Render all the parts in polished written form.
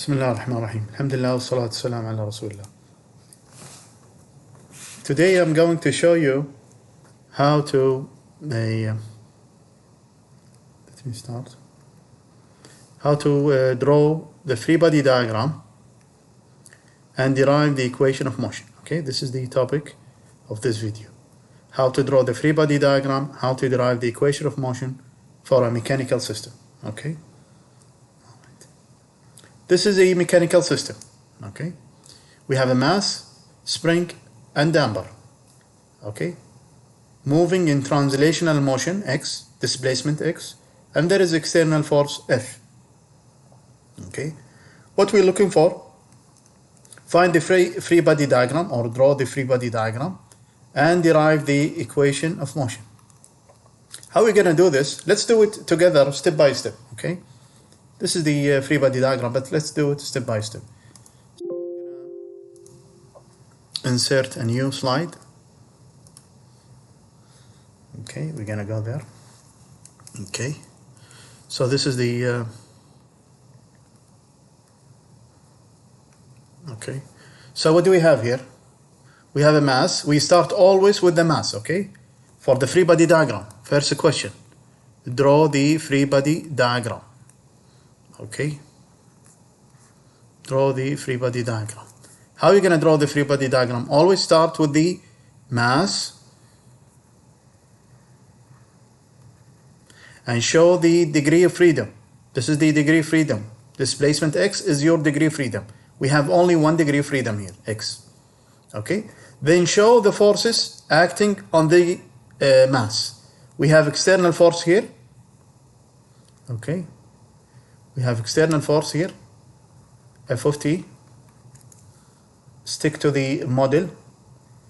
بسم الله الرحمن الرحيم. الحمد لله والصلاة والسلام على رسول الله. Today I'm going to show you how to draw the free body diagram and derive the equation of motion. Okay, this is the topic of this video. How to draw the free body diagram, how to derive the equation of motion for a mechanical system. Okay. This is a mechanical system. Okay. We have a mass, spring, and damper. Okay. Moving in translational motion x, displacement x, and there is external force F. Okay. What we're looking for, find the free body diagram or draw the free body diagram and derive the equation of motion. How are we going to do this? Let's do it together step by step. Okay. This is the free body diagram, but let's do it step by step. So I'm going to insert a new slide. Okay, we're going to go there. Okay. So this is the okay. So what do we have here? We have a mass. We start always with the mass, okay? For the free body diagram, first question. Draw the free body diagram. Okay. Draw the free body diagram. How are you going to draw the free body diagram? Always start with the mass and show the degree of freedom. This is the degree of freedom. Displacement x is your degree of freedom. We have only one degree of freedom here, x. Okay. Then show the forces acting on the mass. We have external force here. Okay. We have external force here, F of t. Stick to the model.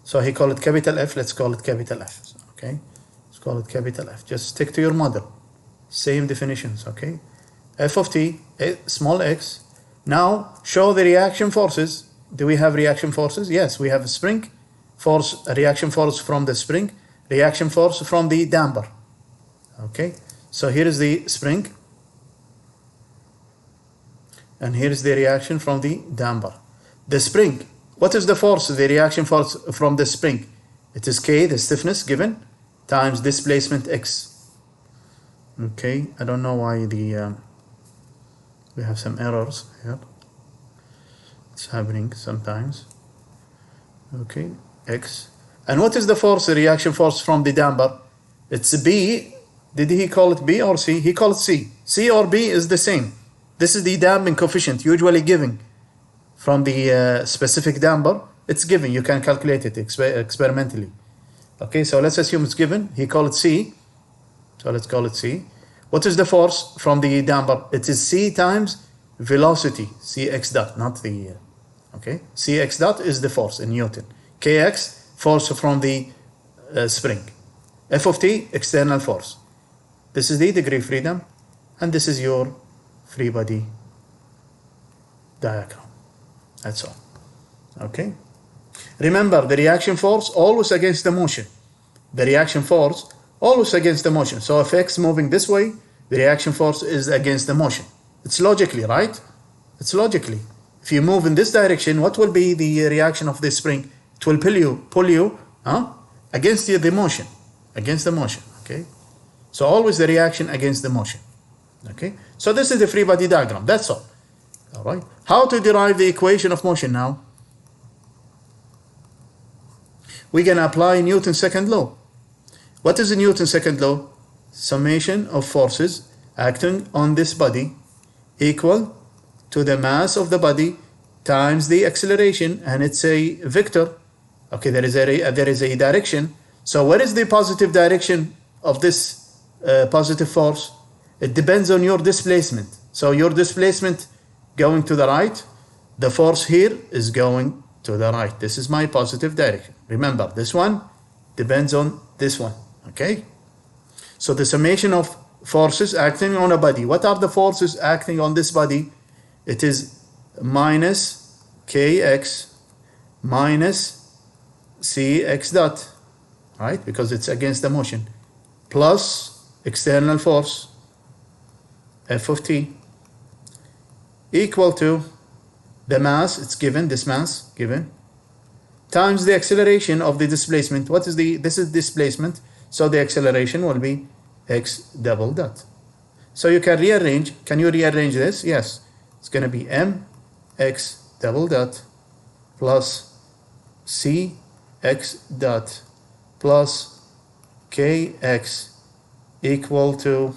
So he called it capital F. Let's call it capital F. Okay. Let's call it capital F. Just stick to your model. Same definitions. Okay. F of t, small x. Now show the reaction forces. Do we have reaction forces? Yes, we have a spring force, a reaction force from the spring, reaction force from the damper. Okay. So here is the spring. And here is the reaction from the damper. The spring, what is the force, the reaction force from the spring? It is K, the stiffness given, times displacement X. Okay, I don't know why we have some errors here. It's happening sometimes. Okay, X. And what is the force, the reaction force from the damper? It's B. Did he call it B or C? He called it C. C or B is the same. This is the damping coefficient usually given from the specific damper. It's given. You can calculate it experimentally. Okay, so let's assume it's given. He called it C. So let's call it C. What is the force from the damper? It is C times velocity, Cx dot, not the... okay, Cx dot is the force in Newton. Kx, force from the spring. F of t, external force. This is the degree of freedom. And this is your free body diagram. That's all. Okay. Remember, the reaction force always against the motion. The reaction force always against the motion. So if x moving this way, the reaction force is against the motion. It's logically, right? It's logically. If you move in this direction, what will be the reaction of the spring? It will pull you against the motion. Against the motion. Okay. So always the reaction against the motion. Okay, so this is the free body diagram. That's all. All right. How to derive the equation of motion now? We're going to apply Newton's second law. What is the Newton's second law? Summation of forces acting on this body equal to the mass of the body times the acceleration, and it's a vector. Okay, there is a direction. So what is the positive direction of this positive force? It depends on your displacement. So your displacement going to the right, the force here is going to the right. This is my positive direction. Remember, this one depends on this one. Okay? So the summation of forces acting on a body. What are the forces acting on this body? It is minus Kx minus Cx dot, right? Because it's against the motion, plus external force F of t equal to the mass, it's given, this mass given, times the acceleration of the displacement. What is this is displacement, so the acceleration will be x double dot. So you can rearrange, can you rearrange this? Yes, it's going to be m x double dot plus c x dot plus kx equal to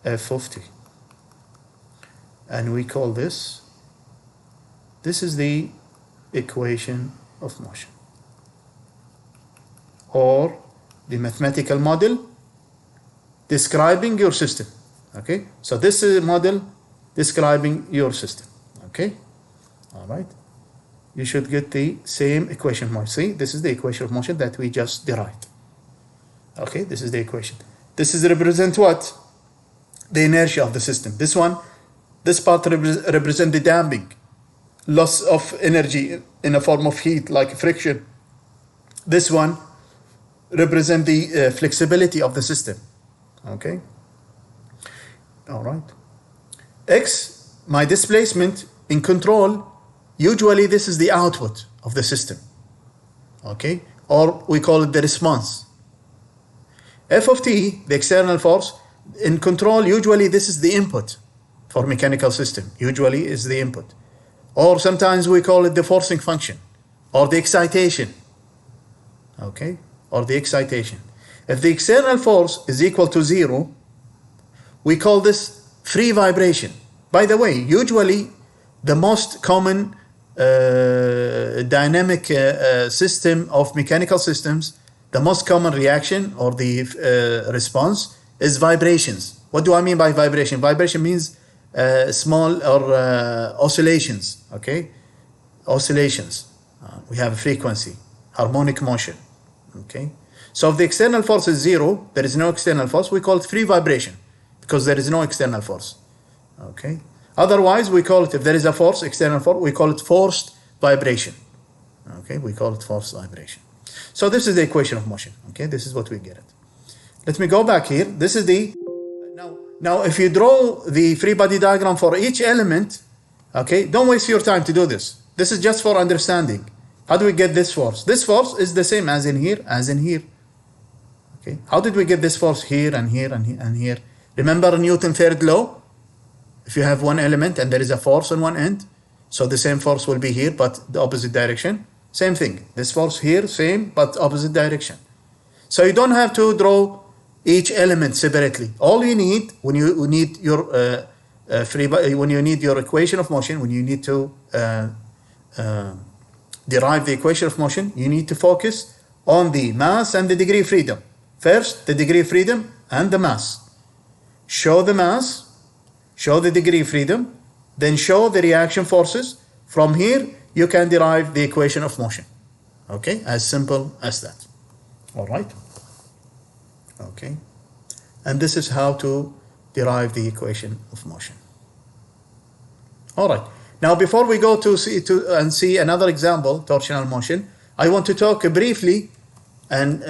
f of t. And we call this is the equation of motion, or the mathematical model describing your system. Okay, so this is a model describing your system. Okay, all right, you should get the same equation of motion. See, this is the equation of motion that we just derived. Okay, this is the equation. This is represent what? The inertia of the system. This one, this part represent the damping, loss of energy in a form of heat like friction. This one represent the flexibility of the system. Okay, all right. X, my displacement in control, usually this is the output of the system. Okay, or we call it the response. F of t, the external force, in control, usually this is the input for mechanical system, usually is the input. Or sometimes we call it the forcing function, or the excitation. Okay, or the excitation. If the external force is equal to 0, we call this free vibration. By the way, usually the most common dynamic system of mechanical systems, the most common reaction or the response is vibrations. What do I mean by vibration? Vibration means small or oscillations. Okay, oscillations. We have a frequency, harmonic motion. Okay, so if the external force is 0, there is no external force, we call it free vibration because there is no external force. Okay, otherwise we call it, if there is a force, external force, we call it forced vibration. Okay, we call it forced vibration. So this is the equation of motion. Okay, this is what we get it. Let me go back here. This is the, now if you draw the free body diagram for each element, okay, don't waste your time to do this. This is just for understanding. How do we get this force? This force is the same as in here, as in here. Okay, how did we get this force here and here and here and here? Remember Newton's third law? If you have one element and there is a force on one end, so the same force will be here, but the opposite direction. Same thing. This force here, same, but opposite direction. So you don't have to draw each element separately. All you need when you need your when you need your equation of motion, when you need to derive the equation of motion, you need to focus on the mass and the degree of freedom. First, the degree of freedom and the mass. Show the mass, show the degree of freedom, then show the reaction forces. From here, you can derive the equation of motion. Okay, as simple as that. All right. Okay, and this is how to derive the equation of motion. All right. Now, before we go to see another example, torsional motion, I want to talk briefly and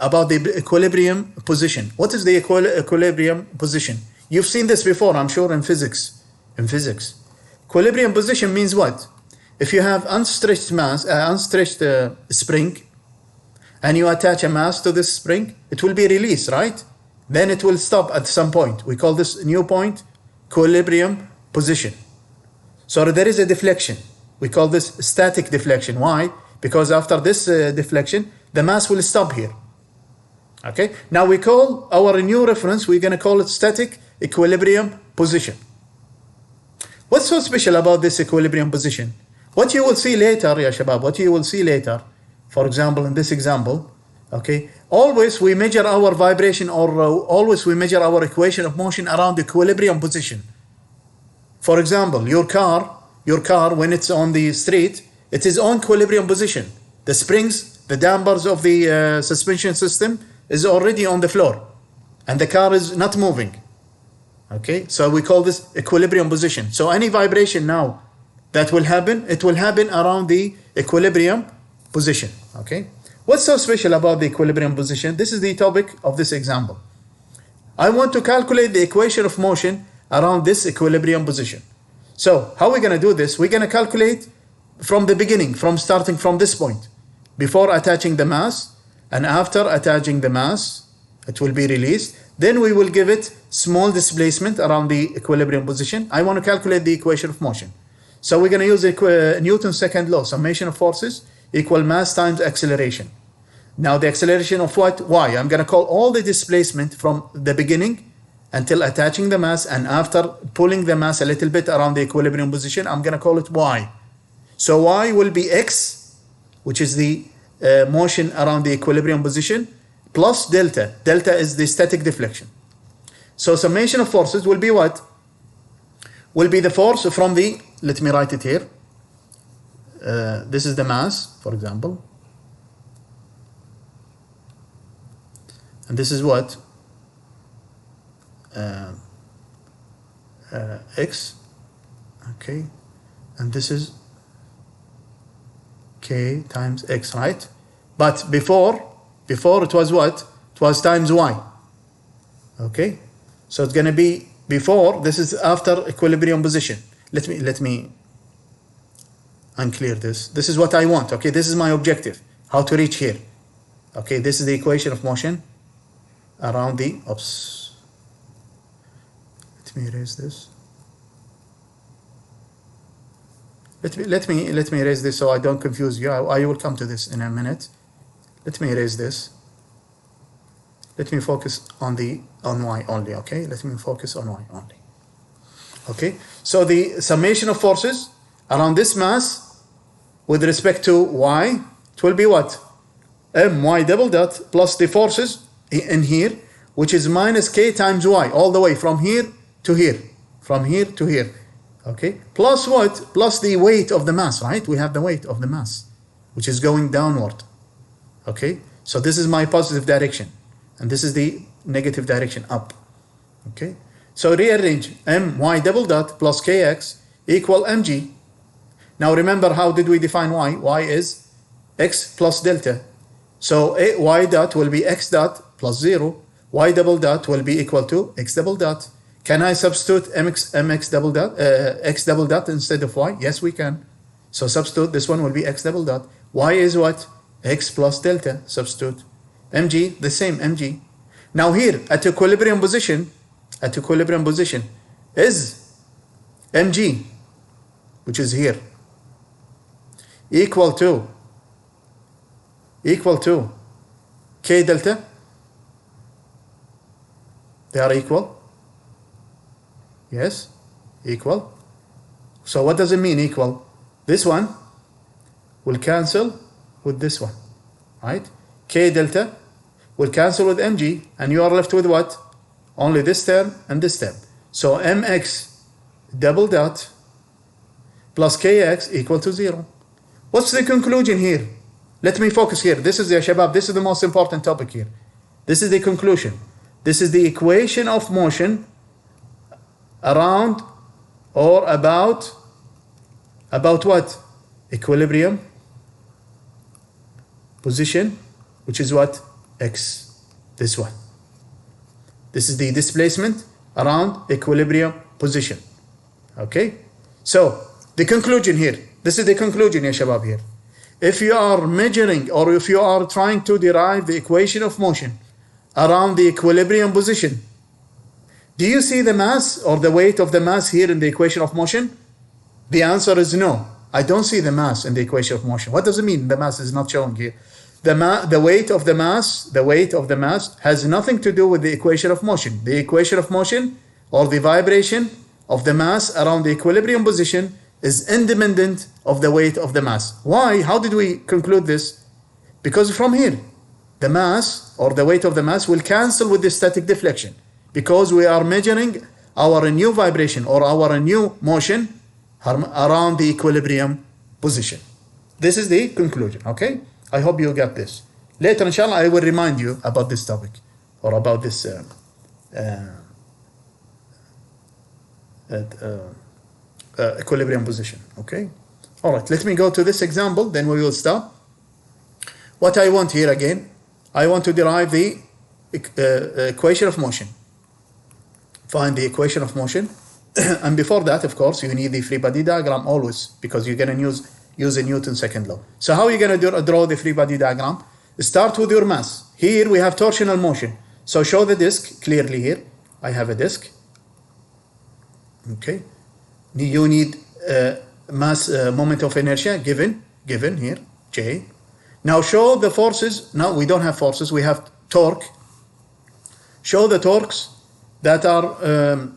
about the equilibrium position. What is the equilibrium position? You've seen this before, I'm sure, in physics. Equilibrium position means what? If you have unstretched mass, unstretched spring, and you attach a mass to this spring, it will be released, right? Then it will stop at some point. We call this new point equilibrium position. So there is a deflection. We call this static deflection. Why? Because after this deflection, the mass will stop here. Okay? Now we call our new reference, we're going to call it static equilibrium position. What's so special about this equilibrium position? What you will see later, ya shabab, what you will see later, for example, in this example, okay, always we measure our vibration, or always we measure our equation of motion around the equilibrium position. For example, your car, when it's on the street, it is on equilibrium position. The springs, the dampers of the suspension system is already on the floor, and the car is not moving. Okay, so we call this equilibrium position. So any vibration now that will happen, it will happen around the equilibrium position. Okay, what's so special about the equilibrium position? This is the topic of this example. I want to calculate the equation of motion around this equilibrium position. So how are we going to do this? We're going to calculate from the beginning, starting from this point, before attaching the mass, and after attaching the mass, it will be released. Then we will give it small displacement around the equilibrium position. I want to calculate the equation of motion. So we're going to use Newton's second law, summation of forces equal mass times acceleration. Now the acceleration of what? Y. I'm going to call all the displacement from the beginning until attaching the mass, and after pulling the mass a little bit around the equilibrium position, I'm going to call it Y. So Y will be X, which is the motion around the equilibrium position, plus delta. Delta is the static deflection. So summation of forces will be what? Will be the force from the, let me write it here. This is the mass, for example. And this is what? X. Okay. And this is K times X, right? But before it was what? It was times Y. Okay. So it's going to be before, this is after equilibrium position. Let me unclear this. This is what I want. Okay. This is my objective. How to reach here. Okay. This is the equation of motion around the, oops. Let me erase this. Let me erase this so I don't confuse you. I will come to this in a minute. Let me erase this. Let me focus on Y only, okay? Let me focus on Y only. Okay? So the summation of forces around this mass with respect to Y, it will be what? My double dot plus the forces in here, which is minus K times Y, all the way from here to here. From here to here. Okay? Plus what? Plus the weight of the mass, right? We have the weight of the mass, which is going downward. Okay? So this is my positive direction. And this is the negative direction, up. Okay? So rearrange my double dot plus Kx equal mg. Now remember, how did we define Y? Y is x plus delta. So Y dot will be x dot plus 0. Y double dot will be equal to x double dot. Can I substitute mx double dot, x double dot instead of Y? Yes, we can. So substitute, this one will be x double dot. Y is what? X plus delta, substitute. Mg, the same, mg. Now here, at equilibrium position, is mg, which is here, equal to K delta. They are equal. Yes, equal. So what does it mean, equal? This one will cancel with this one, right? K delta will cancel with mg, and you are left with what? Only this term and this term. So mx double dot plus kx equal to 0. What's the conclusion here? Let me focus here. This is the shabab. This is the most important topic here. This is the conclusion. This is the equation of motion around or about what? Equilibrium position, which is what? X. This one. This is the displacement around equilibrium position. Okay? So, the conclusion here. This is the conclusion, ya shabab, here. If you are measuring, or if you are trying to derive the equation of motion around the equilibrium position, do you see the mass or the weight of the mass here in the equation of motion? The answer is no. I don't see the mass in the equation of motion. What does it mean? The mass is not showing here. The weight of the mass has nothing to do with the equation of motion. The equation of motion, or the vibration of the mass around the equilibrium position, is independent of the weight of the mass. Why? How did we conclude this? Because from here, the mass or the weight of the mass will cancel with the static deflection, because we are measuring our new vibration or our new motion around the equilibrium position. This is the conclusion, okay? I hope you got this. Later, inshallah, I will remind you about this topic or about this equilibrium position, okay? All right, let me go to this example, then we will stop. What I want here again, I want to derive the equation of motion. Find the equation of motion And before that, of course, you need the free body diagram always, because you're going to use a Newton's second law. So how are you going to draw the free body diagram? Start with your mass. Here we have torsional motion. So show the disk clearly here. I have a disk. Okay. You need mass moment of inertia given here, J. Now show the forces. No, we don't have forces. We have torque. Show the torques that are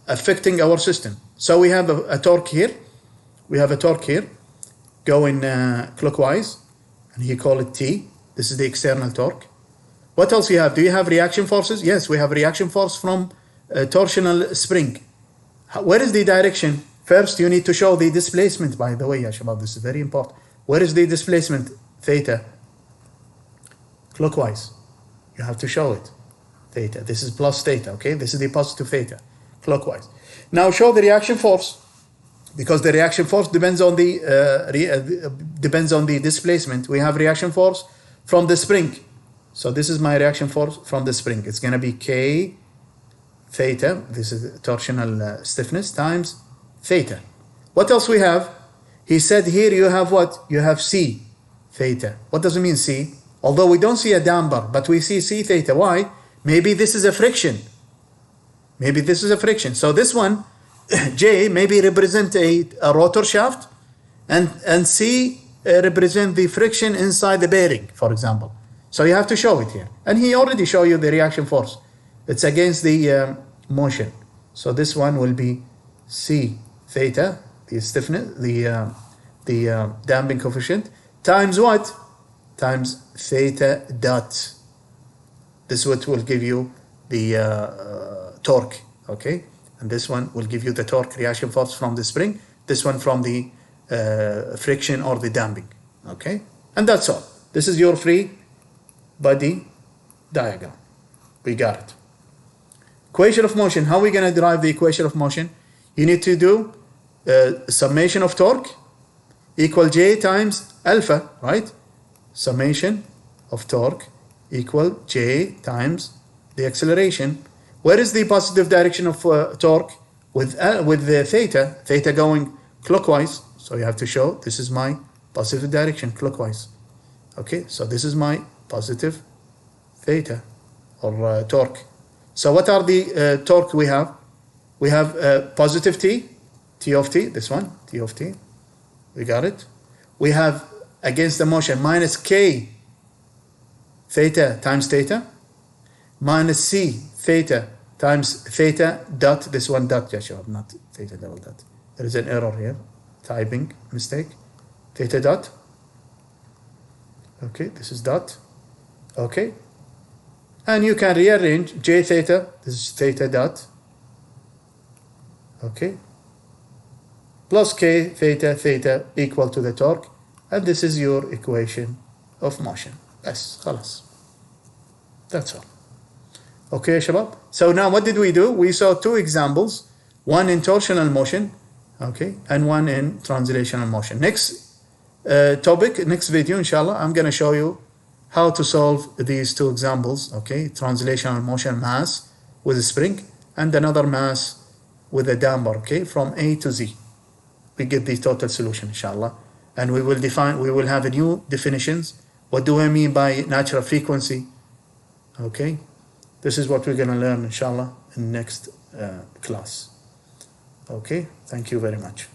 affecting our system. So we have a torque here. We have a torque here going clockwise, and he call it T. This is the external torque. What else you have? Do you have reaction forces? Yes, we have reaction force from torsional spring. Where is the direction? First, you need to show the displacement, by the way, ya shabab, this is very important. Where is the displacement? Theta. Clockwise. You have to show it. Theta. This is plus theta, okay? This is the positive theta. Clockwise. Now show the reaction force, because the reaction force depends on the displacement. We have reaction force from the spring. So this is my reaction force from the spring. It's going to be K theta. This is torsional stiffness times theta. What else we have? He said here you have what? You have C theta. What does it mean C? Although we don't see a damper, but we see C theta. Why? Maybe this is a friction. Maybe this is a friction. So this one, J, maybe represent a rotor shaft, and C represent the friction inside the bearing, for example. So you have to show it here. And he already showed you the reaction force. It's against the motion. So this one will be C theta, the stiffness, the damping coefficient, times what? Times theta dot. This is what will give you the torque, okay? And this one will give you the torque reaction force from the spring. This one from the friction or the damping, okay? And that's all. This is your free body diagram. We got it. Equation of motion. How are we going to derive the equation of motion? You need to do summation of torque equal J times alpha, right? Summation of torque equal J times the acceleration. Where is the positive direction of torque? With the theta going clockwise. So you have to show this is my positive direction, clockwise. Okay, so this is my positive theta or torque. So what are the torque we have? We have positive T of T, this one, T of T. We got it. We have against the motion minus K theta times theta, minus C theta times theta dot, this one dot, not theta double dot. There is an error here, typing mistake. Theta dot. Okay, this is dot. Okay. And you can rearrange J theta, this is theta dot. Okay. Plus K theta equal to the torque. And this is your equation of motion. Yes, خلاص. That's all. Okay, shabab. So now what did we do? We saw two examples, one in torsional motion, okay, and one in translational motion. Next topic, next video, inshallah, I'm going to show you how to solve these two examples, okay, translational motion mass with a spring and another mass with a damper, okay, from A to Z. We get the total solution, inshallah. And we will have a new definitions. What do I mean by natural frequency? Okay, this is what we're going to learn, inshallah, in next class. Okay, thank you very much.